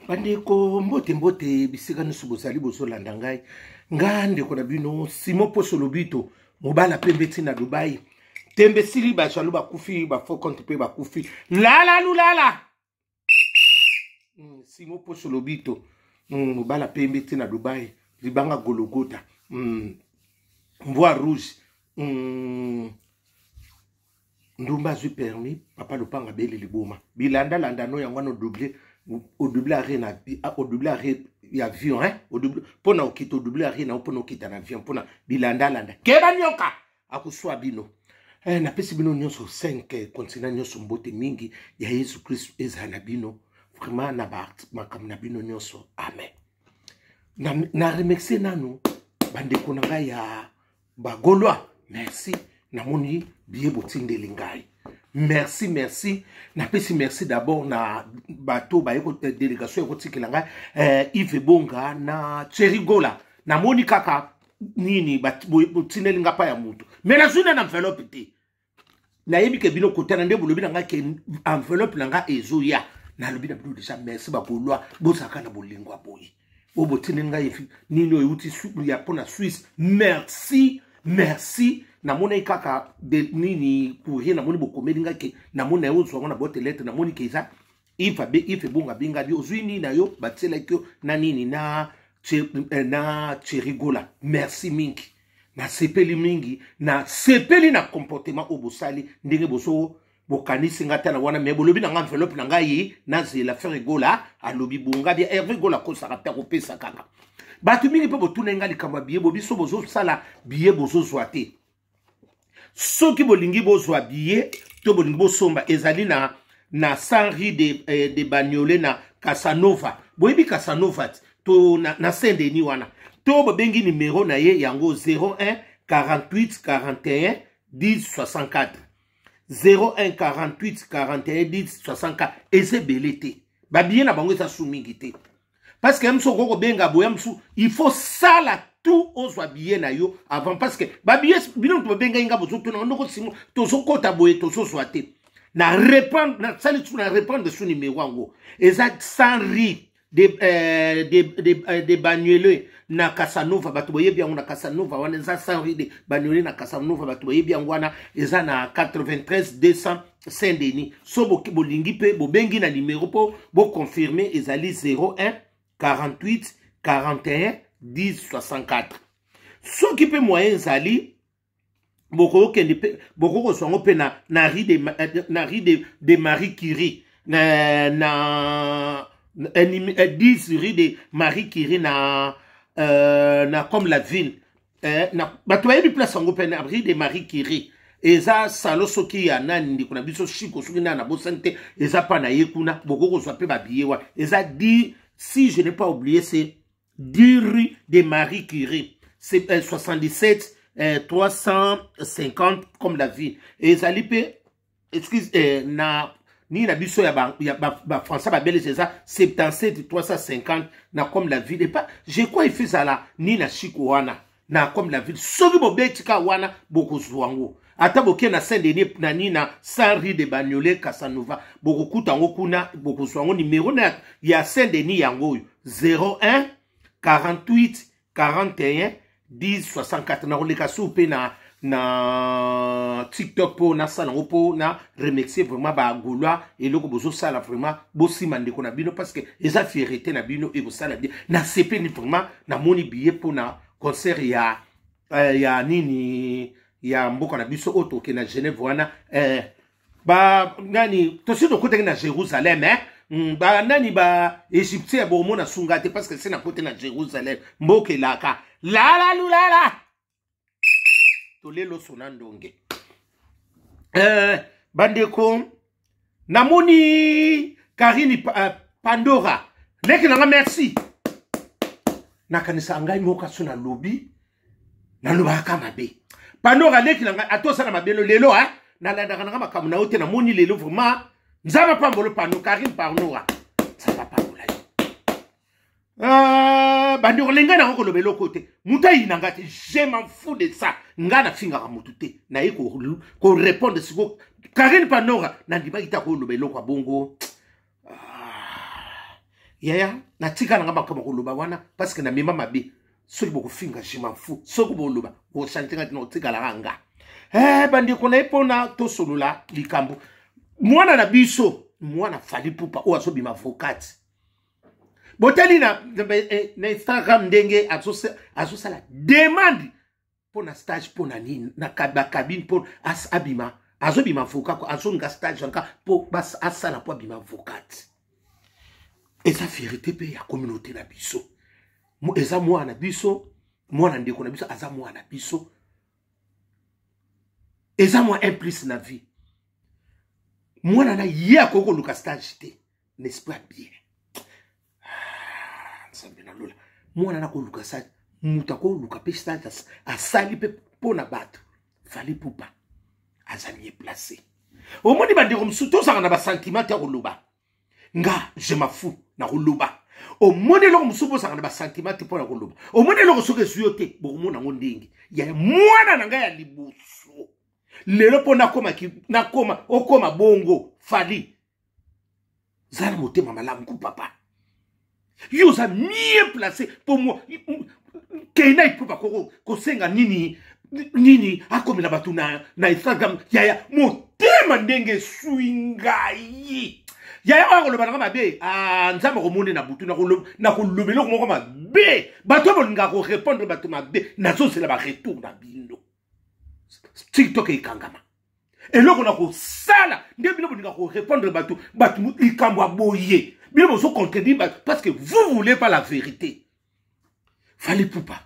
Bandeko mbote bisika nusu bozali bozolanda ngai ngande kona bino simo poso lobito mobala pembeti na Dubai tembe sili ba jalo ba kufi ba fo compte pe ba kufi lala lulala simo poso lobito mobala pembeti na Dubai libanga Gologota Mboa rouge ndumba zui permis papa lopanga beli liboma bilanda landa no yango no doublé au double arrêt na au double arrêt avion hein au double pona okito au double arrêt na pona okita na avion pona bilanda landa keba nyoka akuswa bino na pesi bino nyonso 5 continent nyonso mbote mingi ya Yesu Christ ezana bino vraiment na ba makam na bino nyonso amen na remercier nanu bandeko na ngai ya bagolwa merci na moni biye botindeli ngai merci na pesi merci d'abord na bato ba yeko délégation yeko tikela ngai Yves Bonga na Cherigola na moni kaka nini botindeli nga pa ya mutu mais na zuna na enveloppe te na yebi ke bino kotana nde bolobi na nga ke enveloppe na nga ezoya na lobi na bino déjà merci bakolwa bosaka na bolingwa boyi botindeli nga yefi nini oyuti ya pona Suisse merci na mona kaka de nini courrier na moni bokomeli nga ke na mona yo zo na bote lettre na moni keza Yves Bonga binga bi ozwini na yo batela kyo na nini na Cherigola merci mingi na sepeli mingi na sepeli na comportement obosali ndenge boso bokanisi ngata na wana me bolobi na enveloppe na ngai na zela Ferigola alobi bonga bia Ferigola ko sakata ko pesa kaka batu mingi pe botuna ngali kama biye bobiso bozo sala biye bozo zwate soki bolingi bozwa biye to bolingi bosomba ezali na Sanri de Bagnolet na Casanova boyebi Casanova to na Saint-Denis wana to bobengi numéro na ye yango 01 48 41 10 64 01 48 41 10 64 ezebelete ba biye na bango eza sumingi te parce que mso koko benga boya mso il faut sala tout ozwa biye na yo avant parce que ba biye bino to benga inga bozo to na ndoko simo to sokota boye to so swate na répondre na sali tu na répondre sur numéro ngo exact sans ri de Bagnolet na Casanova bato boye bien na Casanova wana za sans ri de Bagnolet na Casanova bato boye bien wana eza na 93 200 Saint-Denis so bolingi pe bobengi na numéro po bo confirmer ezali 01 48 41 10 64 ce qui peut moyen zali boko songo pe na ri de Marie Curie na 10 rue de Marie Curie na comme la ville na batoye du place songo pe na ri de Marie Curie eza salo soki ya nani ndikuna biso shiko soki na bosante eza pa na yekuna boko so pe ba biye wa eza 10. Si je n'ai pas oublié, c'est 10 rue de Marie Curie. C'est 77 350 comme la ville. Et ça lipe, excuse, ni la biso ya ba français ba belle c'est ça 77 350 na comme la ville et pas je crois il fait ça là ni na chikoana na comme la ville soki bo betika wana boko zwango ata boke na Saint-Denis na nina Sanri de Bagnolet Casanova bokuta ngo kuna bokuswango numéro na ya Saint-Denis yango 01 48 41 10 64 na roleka soupe na TikTok po na sala ngo po na remercier vraiment ba golwa et loko bozo sala vraiment bosima ndeko na bino parce que eza fierté na bino et bosala bien na CP ni vraiment na moni billet po na concert ya nini ya mboka na biso oto ke na Genève wana ba nani to sito kote na Jérusalem ba nani ba Égyptien bo mona sungate parce que c'est na kote na Jérusalem mboke laka la lulala to lelo sonandonge bandeko namoni Karine Pandora leki na merci na kanisa ngai moka sona lobby na lobaka mabe Pandora leki na atosa na mabelo lelo na la daga makamu na ote na moni lelo vraiment nzaba pambolo pano Karine Pandora ça va pas bola bandeko lenga na ko lobelo kote muta inanga te je m'en fous de ça ngana finga ka mutute na ko répondre siko Karine Pandora na ndiba ita ko lobelo kwa bongo yaya natika nanga makama koloba wana parce que na mema mabe soki boko finga je m'en fous soki boloba bo chantinga dino tika la ranga bandi kona epona to solola likambo mwana na biso mwana Fally Ipupa o aso bima avocat botali na Instagram ndenge aso sala demande pona stage pona nini na cabine pona abima aso bima avocat ko aso nga stage nka po bas asala po bima avocat. Et ça vérité pe ya communauté na biso. Eza mwana biso, mwana ndeko na biso, aza mwana biso. Eza mwa implice na vie. Mwana na ya koko luka stage te. N'est-ce pas bien? Nsambena lola. Mwana na ko luka stage, muta ko luka pe stage asali pe pona bato. Fally Ipupa. Aza mieux placé. Au moins ba ndeko msuto sanga na ba sentiment ya koloba. Nga je m'en fous na koloba o mone lo musubo sanga na ba sentiment pour na koloba o mone lo soke suyote bo mona ngondingi ya mwana na nga ya libuso lelo pona koma okoma bongo Fally zana motema malamu ku papa yo za mieux placé pour moi Keina Ipupa ko senga nini akomela batu na Instagram ya motema ndenge swingai yaya wa koloba nga mabe nzamba ko monde na butu na ko lobelo ko mabe bato bolinga ko répondre bato mabe na so c'est la ba retour na bindo TikTok ikangama eloko na ko sala nde bino bolinga ko répondre bato ikambo aboye bino boso contredire parce que vous voulez pas la vérité. Fally Ipupa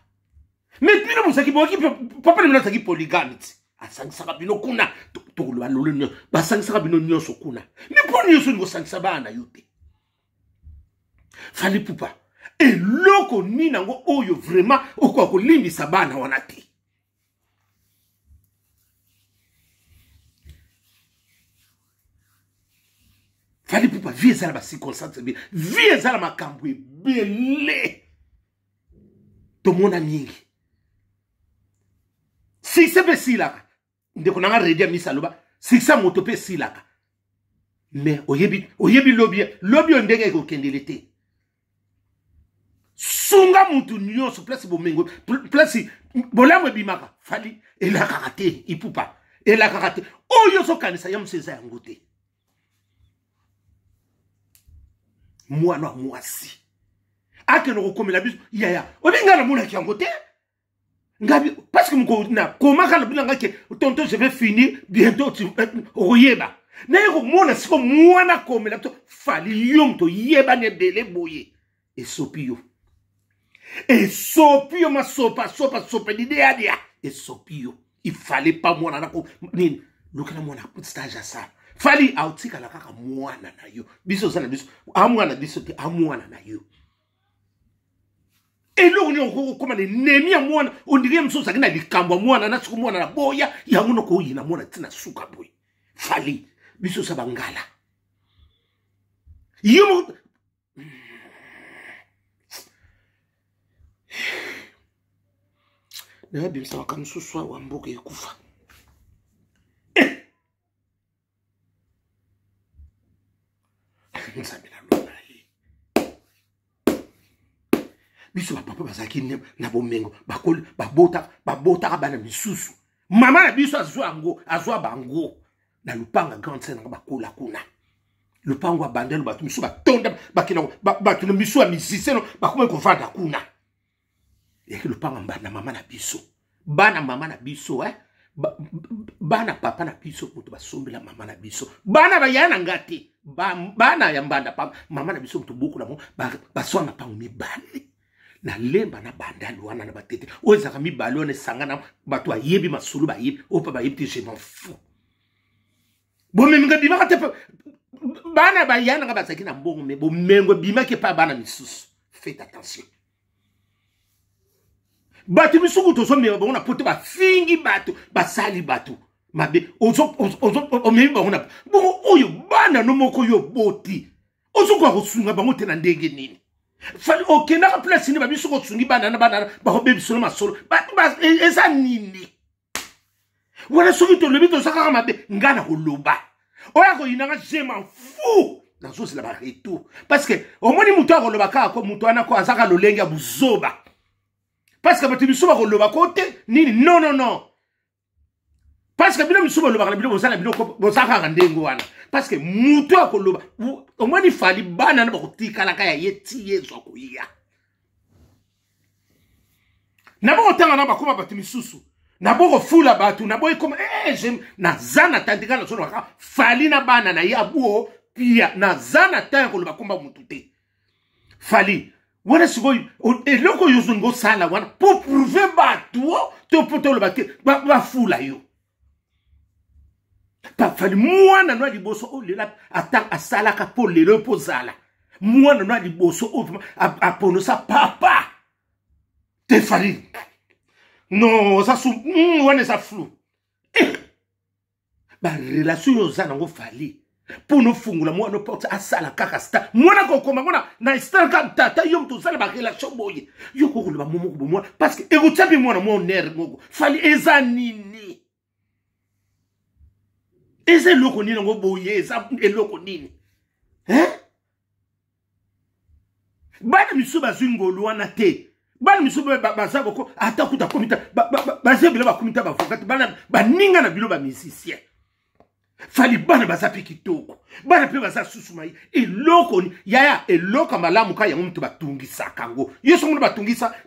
mais bino bosaki boki papa na saki polygame asangisaka bino kuna tokoloba lolo nyo basangisaka bino nyonso kuna mais po nyonso ngo sangisa bana yote. Fally Ipupa eloko nini nango oyo vraiment okwa kolimbisa bana wana te. Fally Ipupa vie ezala ba circonstance bien vie ezala makambo ebele tomona mingi si sebe silaka ndeko nanga redia misaloba siksa moto pe silaka mais oyebi lobby ondenge ko kendelete sunga mutu nyonso place bomengo place bolamwe bimaka Fally elaka kate Ipupa elaka kate oyo so kanisa ya mseza yango te mwana mwasi ake no komela biso yaya obinga na mona kiango te ngabi parce que mko na comment quand bilanga ke tonton je vais finir bientôt tu oyeba na yeko mona siko mwana komela to Fally yom to yeba ne bele boye esopio ma sopa l'idée dia esopio il fallait pas mwana na ko nini lokana mwana put stage à ça Fally autika la kaka mwana na yo biso sana biso amwana biso te amwana na yo. Et là, on est comme les nemi à moi, on dirait que ça n'a pas de moi, na suku moi na boya, ya ngono ko yina moi na tina suka boy. Fally, biso sa bangala. Yo na bim sa kan suswa wa mboka ekufa. Nsamela lona yi. Biso ba papa bazaki na bomengo bakol babota bana misusu mama na biso azwa bango na lupanga grande scène bakola kuna lupango bandelo batu misu batonda bakina batu na misu a misiseno bakoma ko vanda kuna yeke lupanga mbana mama na biso bana mama na biso bana papa na biso mutu basombela mama na biso bana bayana ngati bana ya mbanda papa mama na biso mutu boku na mo basona pango mibale na lemba na bandalo wana na batete ozaka mibale one sangana bato ayebi masulu bayebi opa bayebi je m'en fous bomengo bimaka te bana bayana nga bazaki na mbongo me bomengo bimaki pa bana misusu faites attention batu misuku to so me bongo na pote ba fingi batu basali batu mabe ozo me bongo na bongo oyo bana no moko yo boti ozo kwa kusunga bango te na ndenge nini Fally okenda ka place ni ba biso ko tsungi bana ba ho bebi solo masolo ba eza nini wala soki to lebi to saka mabe ngana ko loba oya ko inanga je m'en fous nazo c'est la retour parce que au moins muto akoloba kako muto anako azaka lolenga buzoba parce que bato bisuba koloba kote nini non parce que bino bisuba koloba bino bosala bino bosaka ndengo wana parce que muto akoloba au moins il fallait bana na bakotika la kaya yeti yezo kuya na bo tanga na bakoma bato misusu na bo fula bato na bo comme j'aime na zana tandika na solo ka fali na bana na yabuo pia na zana tango lo bakomba mutute fali wana siko eloko yozo ngo sala wana pour prouver bato to poto lo bake ba fula yo pa fali mwana no liboso o lela atang asala ka po lelo pozala mwana no liboso o apono sa papa te fali non ça sou wana sa flou ba relation yo zana ngo fali pour nous fungula moi no porte asala kaka sta mwana ko koma mwana na sta ka tata yo mtu zala ba relation boye yo ko ko ba momo ko moi parce que ego tsapi mwana mo ner ngoko fali eza nini eza loko nini ngo boye eza eloko nini bana misuba zingolo wana te bana misuba bazako ko atakuta komita bazebela ba komita ba vokati bana baninga na bilo ba musicien fali bana bazapi kitoko bana pe baza susumai eloko ni yaya eloko malamu ka yango mtu batungisa kango yeso mwana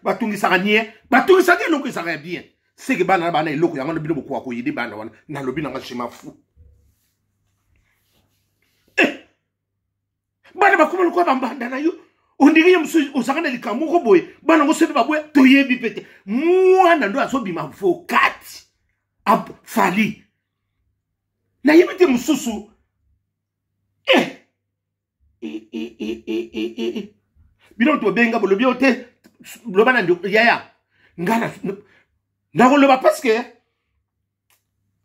batungisa nie batungisa ke eloko isaka bien c'est que bana eloko yango bino boko ko yede bana wana na lobi na ngashima fu bana bakoma ko bambanda na yo ondiri msu osakana likambo ko boye bana ngo sebe baboye toyebi pete mwana ndo asobima vokati ab fali na yimite mususu bino to benga bolobi ote lobana ndo yaya ngana na koloba parce que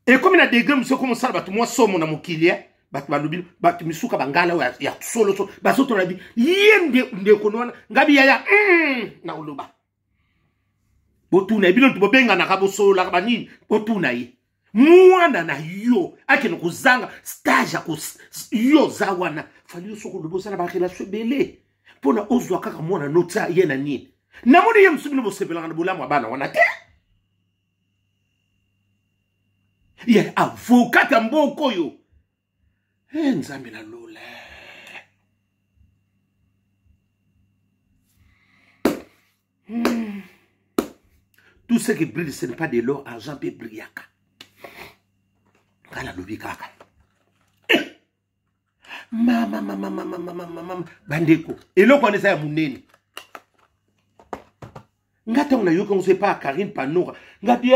et comme na degré monsieur comme ça batu moi somo na mokilia batu balobi batu misuka bangala ya solo so basoto na bi yende ndekonona ngabi yaya na koloba botuna bino to benga na kabo solo la banini botuna yi mwana na yo akeno kuzanga stage ko yo zawana fali soko lobosa na ba relation belé pona ozwa kaka mwana nota yena nini na moni yem subino bo sepela na bolamu bana wana te ye avocat mboko yo nzambe na lole tout ce qui brille ce n'est pas de l'or argent peut briller kala lobi kaka mama bandeko eloko wana eza ya munene ngata on a yo qu'on sait pas Karine Panora ngati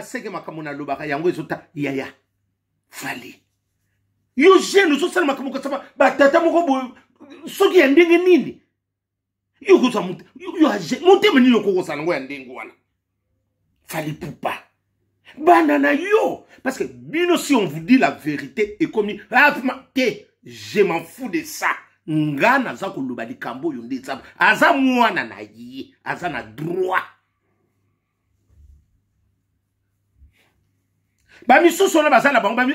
c'est que makambo na lobaka yango ezota yaya fali yo jeune so sala makambo ka batata moko bo soki ya ndenge nini yo ko sa muté yo muté meni yo ko sala ngo ya ndenge wana fali pupa banana yo parce que bino si on vous dit la vérité et comme je m'en fous de ça ngana za ko loba likambo yo ndetsa aza mwana na yi aza na droit ba misuso na bazala bango ba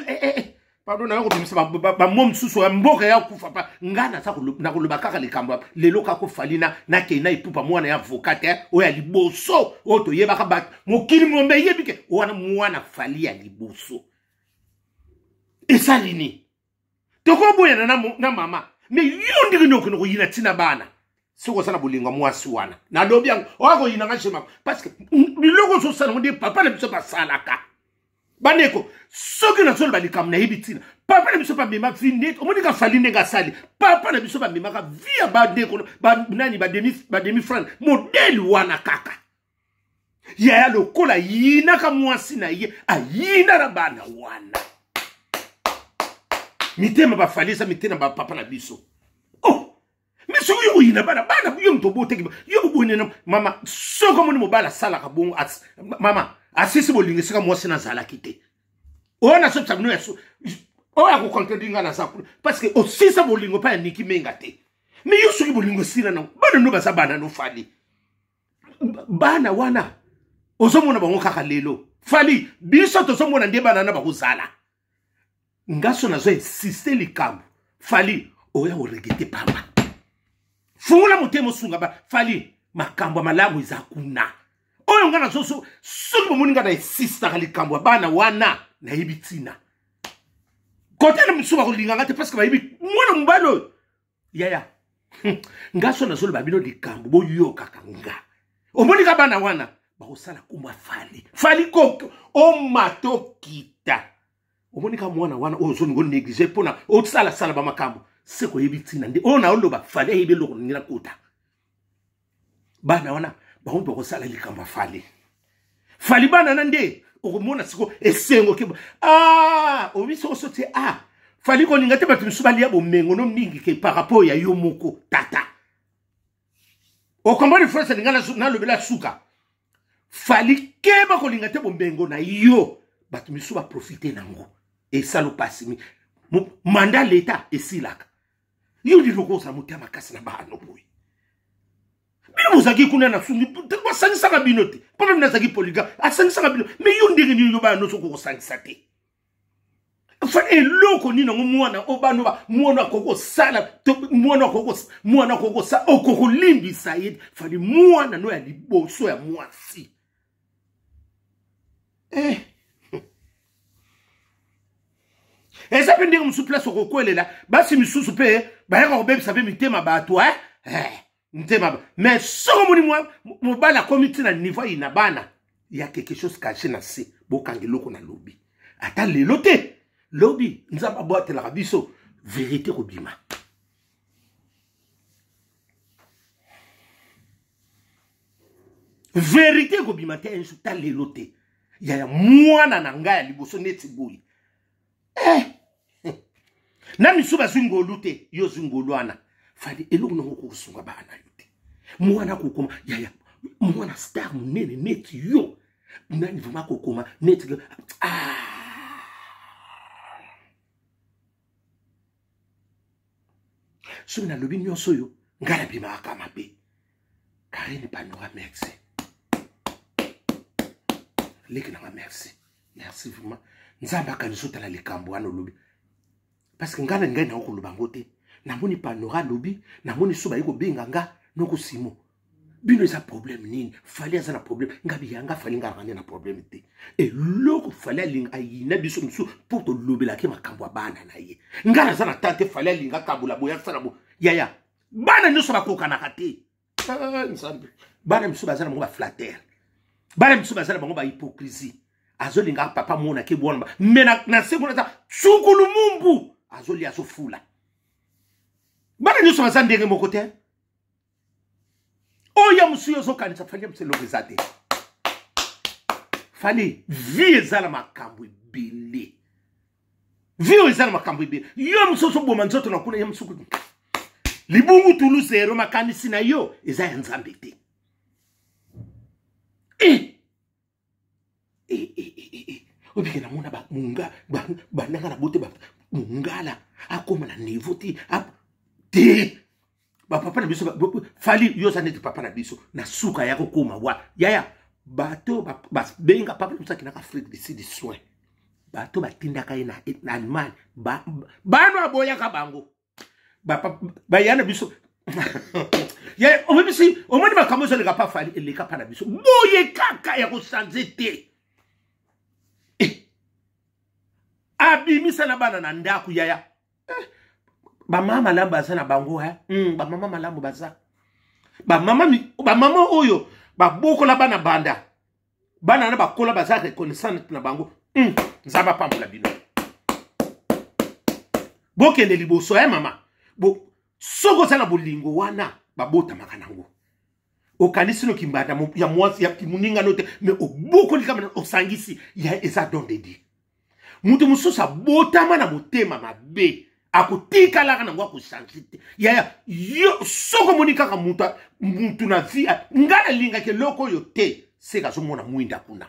pardon na ko bimisa ba mom suso mboka ya kufa pa ngana za ko na ko loba kaka likambo lelo ka ko falina na ke na ipupa mwana ya avocat o ya liboso o to yeba ka ba mokili mombe yebike wana mwana fali ya liboso esalini toko boya na mama mais yo ndiri noko no yina tina bana siko sana bolinga mwasi wana na lobi yango wako yina ngashema parce que biloko so sana ndi papa na biso basalaka bandeko soki na zolo balikam na yibitina papa na biso ba mema vinde omoni ka fali ndenga sali papa na biso ba mema ka via bandeko ba nani ba demi franc modèle wana kaka ya lokola yina ka mwasi na ye ayina na bana wana mitema ba falisa mitena ba papa na biso oh miso yo yina bana yo mto bote yo bonena mama soko moni mobala sala ka bongo mama asisi bolingi sika mwasi na zala kite ona so tsabino yaso o ya ko contredinga na sapu parce que osisa bolingo pa niki menga te mais yo soki bolingo sina na bana no basa bana no fali bana wana ozomona bango kaka lelo fali biso tozomona nde bana na ba kozala ngaso na zo insister likambo fali oya oregete pamba fungula motemo sunga ba fali makambo malamu izakuna oyo ngana zoso soki bomoni nga na esisaka likambo bana wana na yibitina kote na misuba kolinganga te parce que bayibi mwana mobali oyo yaya ngaso na zolo babino likambo boyoka kanga omoni ka bana wana bakosala kumba fali koko o mato kita omoni ka mwana wana oyo zoni ngo négliger pona o sala ba makambo seko yibitina ndi ona oloba fali yibe loko ngira kota bana wana baumbe kosala likambo fali bana nande okomona siko esengo ke obiso osote fali ko ninga te batu misubali ya bomengo no mingi ke par rapport ya yo moko tata o kombani frère ninga na lobela suka fali ke ba ko ninga te bomengo na yo batu misuba profiter nango et salo pasimi manda l'état esilaka yo di loko sa mutema kasi na ba no boy bino mozaki kuna na sungi basangisaka bino te mpo meme nazaki poliga asangisaka bino me yo ndenge nini yo bana nyonso kokosangisa te fa eloko nini nango mwana o bano mwana akokosala mwana akokosala okokolimbisa ye fali mwana no ya liboso ya mwasi eza mpe ndenge mosusu place okokwelela basi misusu mpe bayaka kobebisa mpe mitema bato ntema mais soko moni mobala komiti na niveau ina bana ya quelque chose caché na se bokangi loko na lobi ata lelo te lobi nzamba boatela biso vérité kobima vérité kobima te insuta lelo te ya mwana na ngai ya liboso neti boyi na misuba zingolu te yo zingolu ana fali eloko nango kosunga bana yote mwana kokoma yaya mwana star munene neti yo nani vama kokoma neti so na lobi nyonso yo ngala bima kama be Karine Panora merci leki na merci vraiment nzamba kanisota la likambo wana lobi parce que ngala ngai na okoloba ngote namoni Panora lobi namoni so bayiko benga nga noko simo bino eza problème nini fali aza na problème ngabi yanga fali ngara na problème te et loko fali alinga ayina biso musu pour to lobela ke makambo bana na ye ngara za na tante fali alinga kabula boya sala bo yaya bana nyoso bakokana kate nsambe bana musu bazana mo ba flatter bana musu bazana bango ba hypocrisie azolinga papa mona ke bona mena na sekuna ta tsukulu mumbu azoli asofula bana nyoso bazana ndenge moko te oya musuyo zokanisa fali mselo bezate fali vie ezala makambo ebele vie ezala makambo ebele yo musoso boma nzoto na kuna ya musuku libungu tulu zero makanisi na yo eza ya nzambe te obike na mona ba munga bananga na bote ba mungala akoma na niveau ti te ba papa na biso fali yo sa neti papa na biso na suka ya kokoma wa yaya bato ba benga papa msaki na Afrique du Sud soin bato batinda kai na Allemagne bano aboya ka bango ba yana biso ya obisi omoni makambo zo le ka fali le ka na biso boye kaka ya ko changer te abimisa na bana na ndaku yaya ba mama lamba sana bango ba mama malambo baza ba mama oyo ba boko la bana banda bana na bakola baza reconnaissance na bango nzaba pambola bino bokende liboso mama soko sana bolingo wana babota makanango okanisi no kimbanda ya mwasi ya kimuninga note me oboko likama osangisi ya eza dondedi mutu mususa botama na motema mabe akutika laka na ngwa kusansite ya yo soko monika ka mutu na via ngala linga ke loko yo te seka so mona mwinda kuna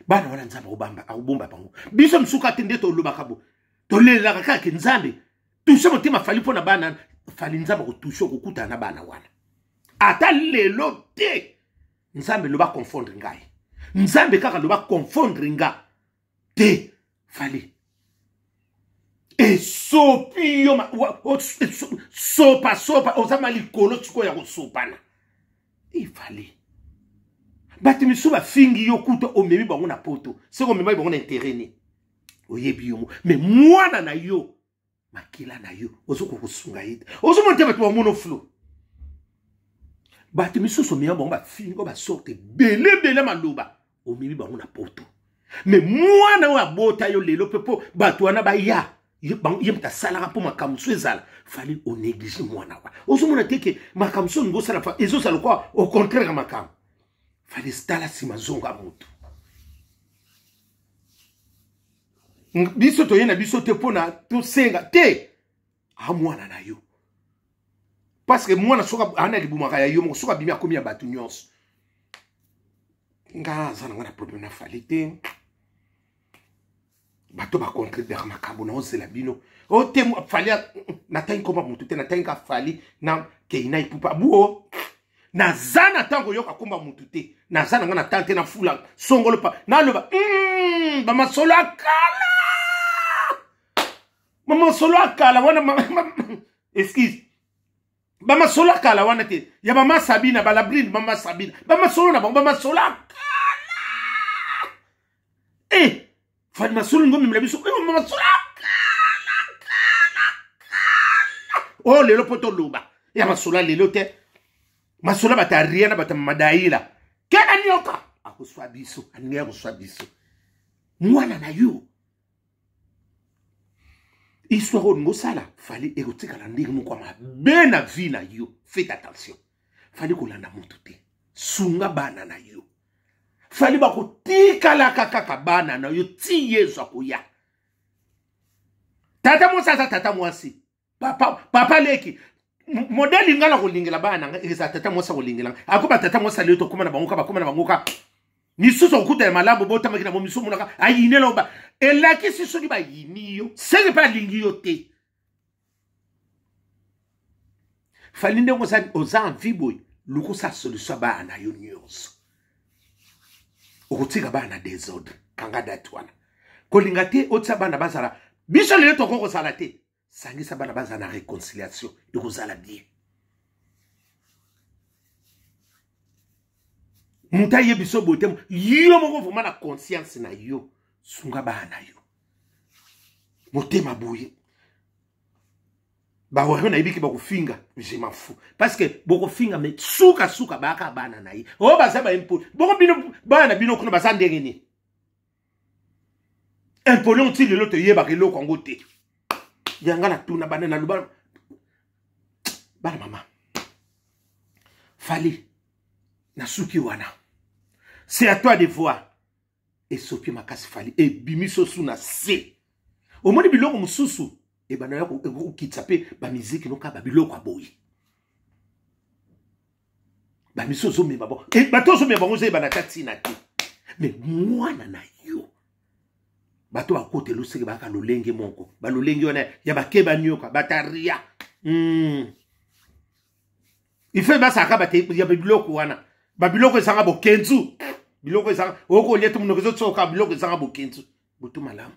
bana wana nzamba obamba akubomba pango biso msuka tende to loba kabo to lela kaka ke nzambe tushe motema fali pona bana fali nzamba ko tushe ko kuta na bana wana ata lelo te nzambe loba confondre ngai nzambe kaka loba confondre nga te fali Et sopi yo sopa osama likolo tiko ya kosopana. Il fallait. Bati misu ba fingi yo kuto omemi bango na poto. C'est comme bango na intérêt ni. Oyebi yo. Mais mwana na yo makila na yo ozoko kosunga yite. Ozo monte batu ba mono flow. Bati misu so miya bango ba fingi ba sorte bele maloba omemi bango na poto. Mais mwana wa bota yo lelo pepo batu wana ba ya yemta salara pour makamso ezala fallait on néglige mwana wa ozomona teke makamso ngo sala fa ezo sala quoi au contraire makam fallait stala simazonga mutu biso to yena biso te pona to senga te a mwana na yo parce que mwana soka ana libumaka ya yo mo soka bimi akomi ya batu nyonso nga zana ngana problème na fallait te bato ba contribuer makambo na ozela bino o te fali na tangi koma mutu te na tangi ka fali na keina ipupa buo na zana tango yoka komba mutu te na zana ngana tante na fula songolo pa na loba ba masolo akala mama solo akala wana excuse ba masolo akala wana te ya mama Sabina ba labrine mama Sabina ba masolo na ba masolo akala Fadi masolo ngomi mlabiso masolo oh lelo poto luba ya masolo lelo te masolo bata riena bata madaila kena nyoka akuswa biso aniya kuswa biso mwana na yo histoire ngo sala fallait érotika la ndiri moko ma bena vie na yo faites attention fallait kolanda mutu te sunga bana na yo fallait ba kotika la kaka bana na yo ti yezo akoya tata mwasi papa leki modeli ngala kolingela bana nga eza tata mwasa kolingela akoba tata mwasa leo to komana bangoka ni suso okuta malabo bota makina mo miso munaka ayinela oba elaki siso ni ba yiniyo senge pa lingiyo te falinde ngo sa oza viboy luko sa solution ba na yo news okutika bana desordre kanga datwana kolinga te otsa bana bazala biso lelo to koko sala te sangisa bana bazana réconciliation ekozala bien muta yebiso botem yo moko vraiment na conscience na yo sunga bana yo motema boye ba wona na ibiki ba kufinga je m'en fous parce que boko finga mais suka baka bana na yi o ba saba impo boko bino bana bino kuna basande ngeni impolon ti le loto yeba ke loko ngote yanga na tuna bana na luba bana mama fallait na suki wana c'est à toi de voir et sopi makasi fali et bimiso suna se au moni biloko mususu e bana ya ko kitsape ba musique no ka ba biloko aboyi ba miso zo me babo e bato zo me bango ze bana tatina te mais mwana na yo bato ba kote lo seke ba ka lolenge moko ba lolenge wana ya ba keba nyoka bataria il fait ba saka ba te ya biloko wana ba biloko esanga bokenzu biloko esanga oko leto muno kezo tsoka biloko esanga bokenzu butu malamu